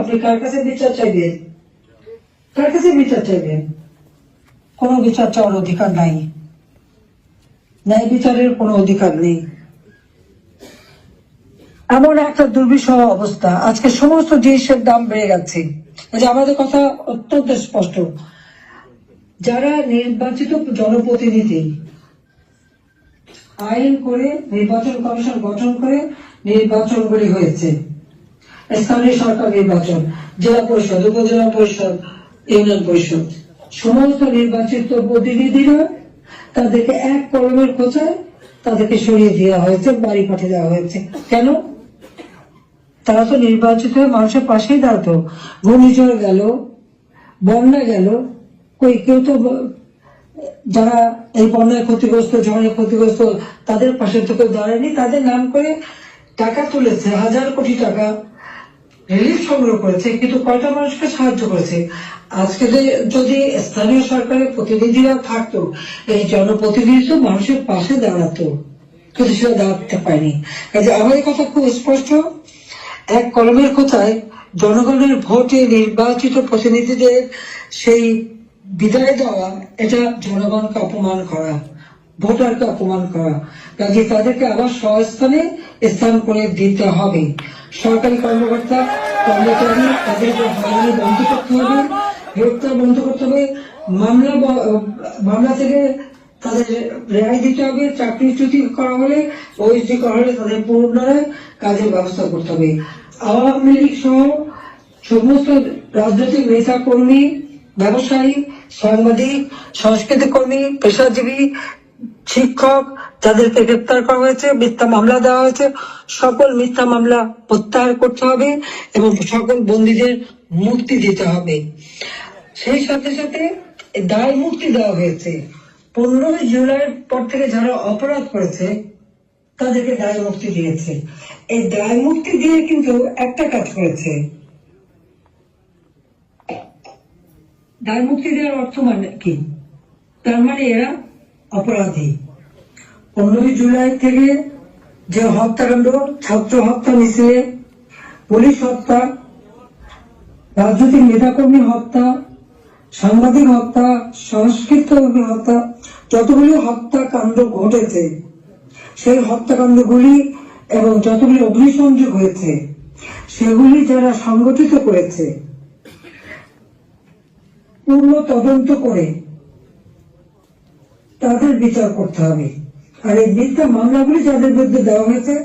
আপনি কার কাছে বিচার চাইবেন? কার কাছে বিচার চাইবেন? কোনো বিচার চাওয়ার অধিকার নাই, ন্যায় বিচারের কোনো অধিকার নেই। এমন একটা দুর্বিষহ অবস্থা, আজকে সমস্ত জিনিসের দাম বেড়ে গেছে। যে আমাদের কথা অত্যন্ত স্পষ্ট, যারা নির্বাচিত জনপ্রতিনিধি আইন করে নির্বাচন কমিশন গঠন করে নির্বাচনগুলি হয়েছে, স্থানীয় সরকার নির্বাচন, জেলা পরিষদ, উপজেলা পরিষদ, ইউনিয়ন পরিষদ, সমস্ত নির্বাচিত প্রতিনিধিরা তাদেরকে এক কলমের খোঁচায় তাদেরকে সরিয়ে দেওয়া হয়েছে, বাড়ি পাঠিয়ে দেওয়া হয়েছে। কেন? তারা তো নির্বাচিত হয়ে মানুষের পাশেই দাঁড়াতো। ঘূর্ণিঝড় গেল, বন্যা গেল, কই কেউ তো যারা এই বন্যায় ক্ষতিগ্রস্ত, ঝড়ে ক্ষতিগ্রস্ত, তাদের পাশে তো কেউ দাঁড়ায়নি। তাদের নাম করে টাকা তুলেছে, 1000 কোটি টাকা রিলিফ সংগ্রহ করেছে, কিন্তু কয়টা মানুষকে সাহায্য করেছে? আজকে যদি স্থানীয় সরকারের প্রতিনিধিরা থাকতো, এই জনপ্রতিনিধি তো মানুষের পাশে দাঁড়াতো, কিন্তু সেটা দাঁড়াতে পারেনি। কাজে আমাদের কথা খুব স্পষ্ট, এক কলমের কোথায় জনগণের ভোটে নির্বাচিত প্রতিনিধিদের সেই বিদায় দেওয়া, এটা জনগণকে অপমান করা, ভোটারকে অপমান করা। কাজে তাদেরকে আবার স্বস্থানে স্থান করে দিতে হবে। সরকারি কর্মকর্তা কর্মচারী তাদের হয়রানি বন্ধ করতে হবে, গ্রেপ্তার বন্ধ করতে হবে, মামলা থেকে তাদের রেহাই দিতে হবে, চাকরিচ্যুতি করা হলে, ওএসডি করা হলে তাদের পুনরায় কাজের ব্যবস্থা করতে হবে। আওয়ামী লীগ সহ সমস্ত রাজনৈতিক নেতা কর্মী, ব্যবসায়ী, সাংবাদিক, সংস্কৃতি কর্মী, পেশাজীবী, শিক্ষক যাদেরকে গ্রেপ্তার করা হয়েছে, মিথ্যা মামলা দেওয়া হয়েছে, সকল মিথ্যা মামলা প্রত্যাহার করতে হবে এবং সকল বন্দীদের মুক্তি দিতে হবে। সেই সাথে সাথে দায় মুক্তি দেওয়া হয়েছে। 15 জুলাইয়ের পর থেকে যারা অপরাধ করেছে তাদেরকে দায় মুক্তি দিয়েছে। এই দায় মুক্তি দিয়ে কিন্তু একটা কাজ করেছে, দায় মুক্তি দেওয়ার অর্থ মানে কি? তার মানে এরা অপরাধী। 15 জুলাই থেকে যে হত্যাকাণ্ড, ছাত্র হত্যা মিছিলে, পুলিশ হত্যা, রাজনৈতিক নেতাকর্মী হত্যা, সাংবাদিক হত্যা, সংস্কৃতকর্মী হত্যা, যতগুলি হত্যাকাণ্ড ঘটেছে, সেই হত্যাকাণ্ডগুলি এবং যতগুলি অগ্নিসংযোগ হয়েছে, সেগুলি যারা সংগঠিত করেছে পূর্ণ তদন্ত করে তাদের বিচার করতে হবে। আর এই মিথ্যা মামলাগুলি যাদের বিরুদ্ধে দেওয়া হয়েছে,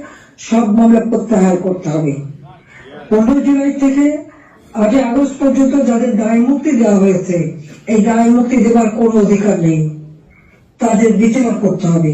সব মামলা প্রত্যাহার করতে হবে। 15 জুলাই থেকে 8 আগস্ট পর্যন্ত যাদের দায় মুক্তি দেওয়া হয়েছে, এই দায় মুক্তি দেওয়ার কোনো অধিকার নেই, তাদের বিচার করতে হবে।